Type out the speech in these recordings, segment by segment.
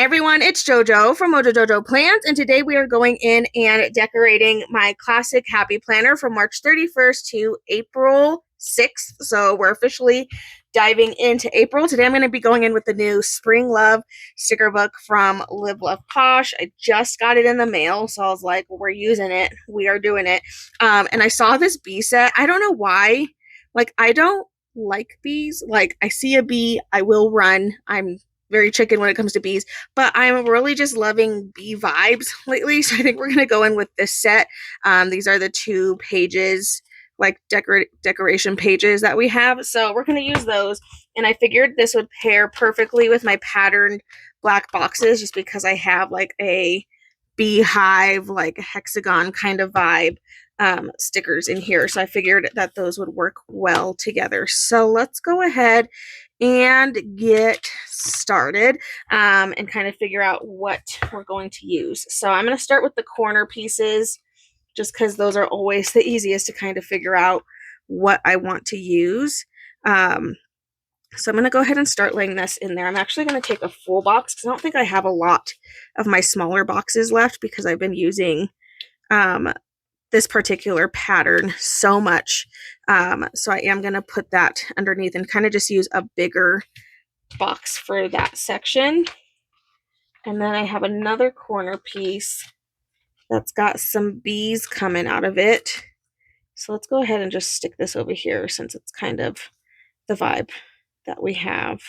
Everyone, it's JoJo from Mojo Jojo Plans, and today we are going in and decorating my classic happy planner from March 31st to April 6th. So we're officially diving into April. Today I'm going to be going in with the new Spring Love sticker book from Live Love Posh. I just got it in the mail, so I was like, well, we're using it. We are doing it. And I saw this bee set. I don't know why. I don't like bees. I see a bee, I will run. I'm very chicken when it comes to bees, but I'm really just loving bee vibes lately. So I think we're going to go in with this set. These are the 2 pages, decoration pages that we have. So we're going to use those. And I figured this would pair perfectly with my patterned black boxes just because I have a beehive, hexagon kind of vibe stickers in here. So I figured that those would work well together. So let's go ahead and get started and kind of figure out what we're going to use. So I'm going to start with the corner pieces just because those are always the easiest to kind of figure out what I want to use. So I'm going to go ahead and start laying this in there. I'm actually going to take a full box because I don't think I have a lot of my smaller boxes left because I've been using this particular pattern so much. So I am going to put that underneath and kind of just use a bigger box for that section. And then I have another corner piece that's got some bees coming out of it. So let's go ahead and just stick this over here since it's kind of the vibe that we have.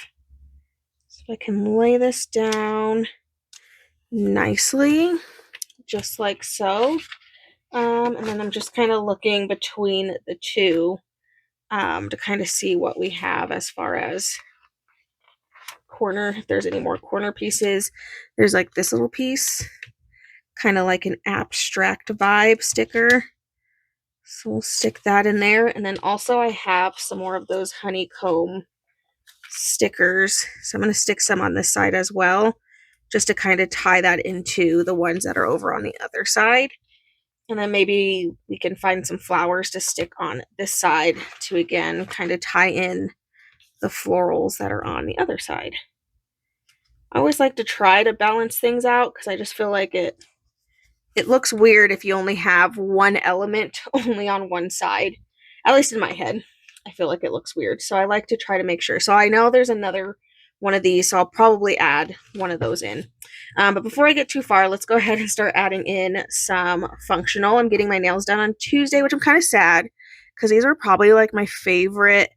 So I can lay this down nicely, just like so. And then I'm just kind of looking between the 2 to kind of see what we have as far as corner, if there's any more corner pieces. There's this little piece, kind of like an abstract vibe sticker. So we'll stick that in there. And then also I have some more of those honeycomb stickers. So I'm going to stick some on this side as well, just to kind of tie that into the ones that are over on the other side. And then maybe we can find some flowers to stick on this side to, again, kind of tie in the florals that are on the other side. I always like to try to balance things out because I just feel like it looks weird if you only have one element only on one side. At least in my head, I feel like it looks weird. So I like to try to make sure. So I know there's another one of these, so I'll probably add one of those in. But before I get too far, let's go ahead and start adding in some functional. I'm getting my nails done on Tuesday, which I'm kind of sad because these are probably my favorite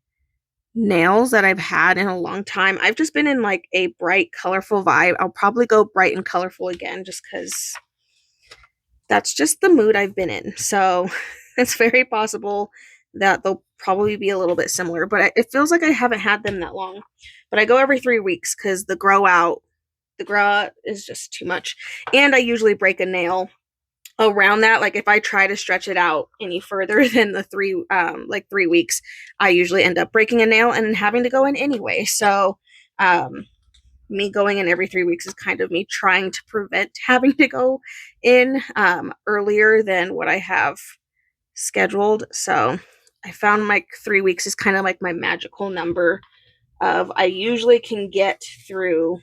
nails that I've had in a long time. I've just been in a bright, colorful vibe. I'll probably go bright and colorful again just because that's just the mood I've been in. So it's very possible that they'll probably be a little bit similar, but it feels like I haven't had them that long. But I go every 3 weeks because the grow out is just too much. And I usually break a nail around that. If I try to stretch it out any further than the 3 weeks, I usually end up breaking a nail and having to go in anyway. So me going in every 3 weeks is kind of me trying to prevent having to go in earlier than what I have scheduled. So I found 3 weeks is kind of my magical number of I usually can get through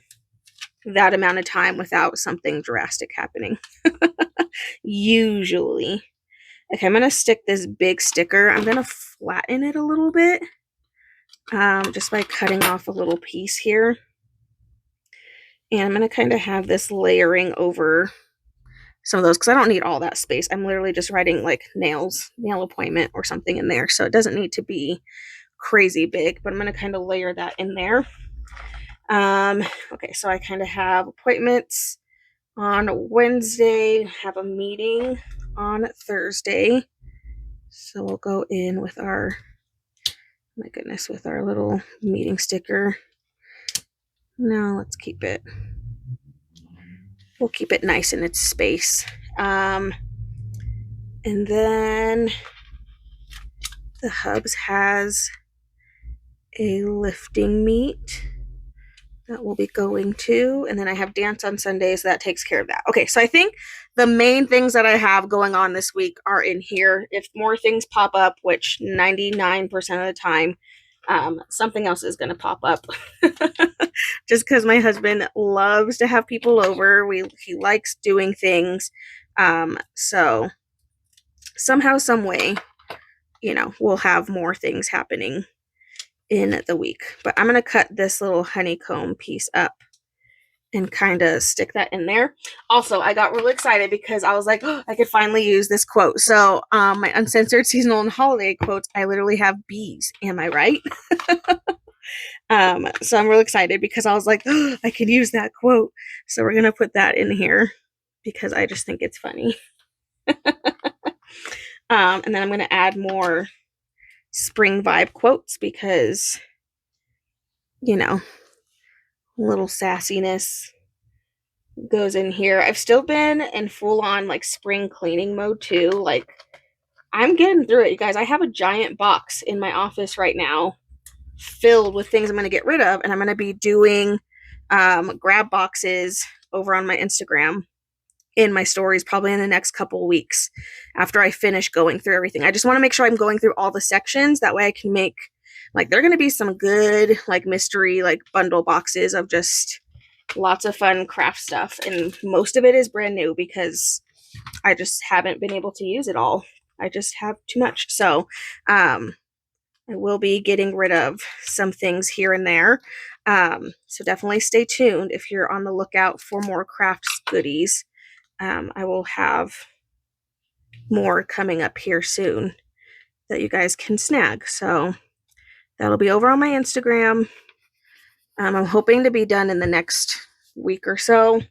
that amount of time without something drastic happening. Usually. Okay, I'm going to stick this big sticker. I'm going to flatten it a little bit just by cutting off a little piece here. And I'm going to kind of have this layering over some of those because I don't need all that space. I'm literally just writing nail appointment or something in there. So it doesn't need to be crazy big, but I'm going to kind of layer that in there. Okay, so I kind of have appointments on Wednesday, have a meeting on Thursday. So we'll go in with our, my goodness, with our little meeting sticker. No, let's keep it. We'll keep it nice in its space. And then the Hubs has a lifting meet that we'll be going to. And then I have dance on Sunday, so that takes care of that. Okay, so I think the main things that I have going on this week are in here. If more things pop up, which 99% of the time Something else is going to pop up just because my husband loves to have people over. He likes doing things. So somehow, some way, we'll have more things happening in the week. But I'm going to cut this little honeycomb piece up and kind of stick that in there. Also, I got really excited because I was like, oh, I could finally use this quote. So my uncensored seasonal and holiday quotes, I literally have bees. Am I right? So I'm really excited because I was like, oh, I can use that quote. So we're going to put that in here because I just think it's funny. And then I'm going to add more spring vibe quotes because, little sassiness goes in here. I've still been in full on like spring cleaning mode too. Like I'm getting through it, you guys. I have a giant box in my office right now filled with things I'm going to get rid of, and I'm going to be doing grab boxes over on my Instagram in my stories probably in the next couple of weeks after I finish going through everything. I just want to make sure I'm going through all the sections. That way I can make, like, they're going to be some good, like, mystery, like, bundle boxes of just lots of fun craft stuff. And most of it is brand new because I just haven't been able to use it all. I just have too much. So, I will be getting rid of some things here and there. So definitely stay tuned if you're on the lookout for more crafts goodies. I will have more coming up here soon that you guys can snag. So that'll be over on my Instagram. I'm hoping to be done in the next week or so.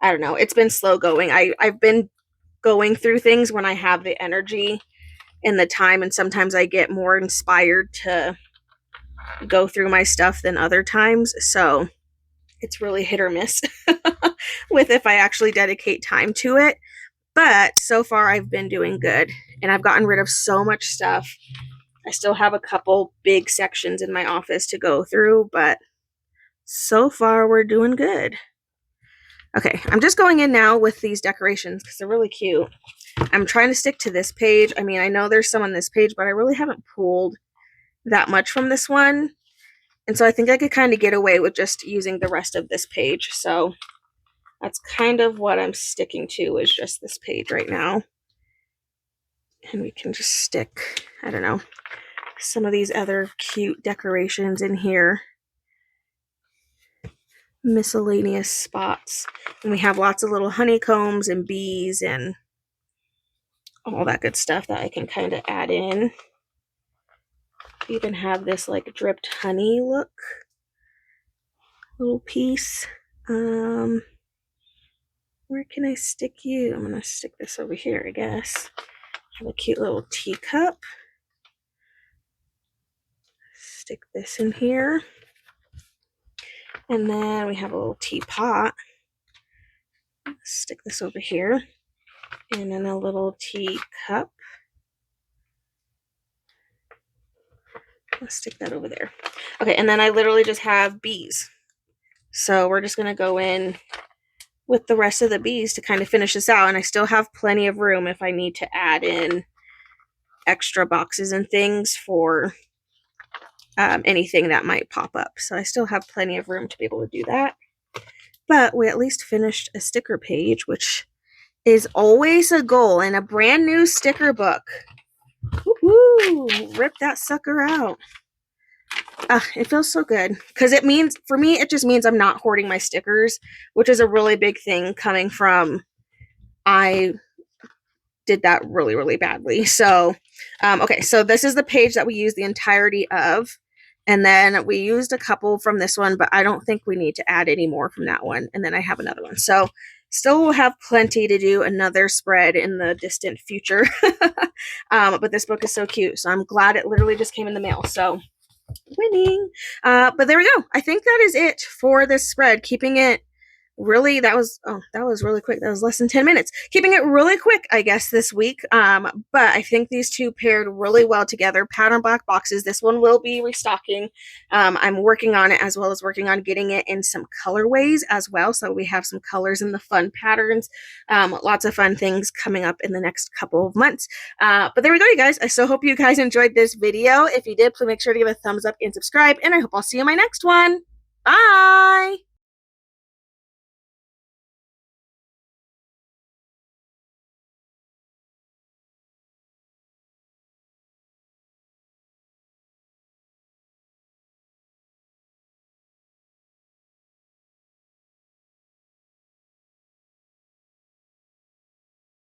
I don't know. It's been slow going. I've been going through things when I have the energy and the time, and sometimes I get more inspired to go through my stuff than other times. So it's really hit or miss with if I actually dedicate time to it. But so far I've been doing good, and I've gotten rid of so much stuff. I still have a couple big sections in my office to go through, but so far we're doing good. Okay, I'm just going in now with these decorations because they're really cute. I'm trying to stick to this page. I mean, I know there's some on this page, but I really haven't pulled that much from this one. And so I think I could kind of get away with just using the rest of this page. So that's kind of what I'm sticking to, is just this page right now. And we can just stick, I don't know, some of these other cute decorations in here. Miscellaneous spots. And we have lots of little honeycombs and bees and all that good stuff that I can kind of add in. Even have this like dripped honey look little piece. Where can I stick you? I'm gonna stick this over here, I guess. Have a cute little teacup. Stick this in here. And then we have a little teapot. Stick this over here. And then a little teacup. Let's stick that over there. Okay, and then I literally just have bees. So we're just gonna go in with the rest of the bees to kind of finish this out. And I still have plenty of room if I need to add in extra boxes and things for anything that might pop up. So I still have plenty of room to be able to do that. But we at least finished a sticker page, which is always a goal, and a brand new sticker book. Woo! Rip that sucker out. It feels so good because it means, for me, it just means I'm not hoarding my stickers, which is a really big thing coming from, I did that really, really badly. So, okay, so this is the page that we use the entirety of. And then we used a couple from this one, but I don't think we need to add any more from that one. And then I have another one. So still will have plenty to do another spread in the distant future. But this book is so cute. So I'm glad it literally just came in the mail. So winning. But there we go. I think that is it for this spread. Keeping it really, that was really quick. That was less than 10 minutes. Keeping it really quick, I guess, this week. But I think these two paired really well together. Pattern black boxes. This one will be restocking. I'm working on it, as well as working on getting it in some colorways as well. So we have some colors in the fun patterns. Lots of fun things coming up in the next couple of months. But there we go, you guys. I so hope you guys enjoyed this video. If you did, please make sure to give a thumbs up and subscribe. And I hope I'll see you in my next one. Bye!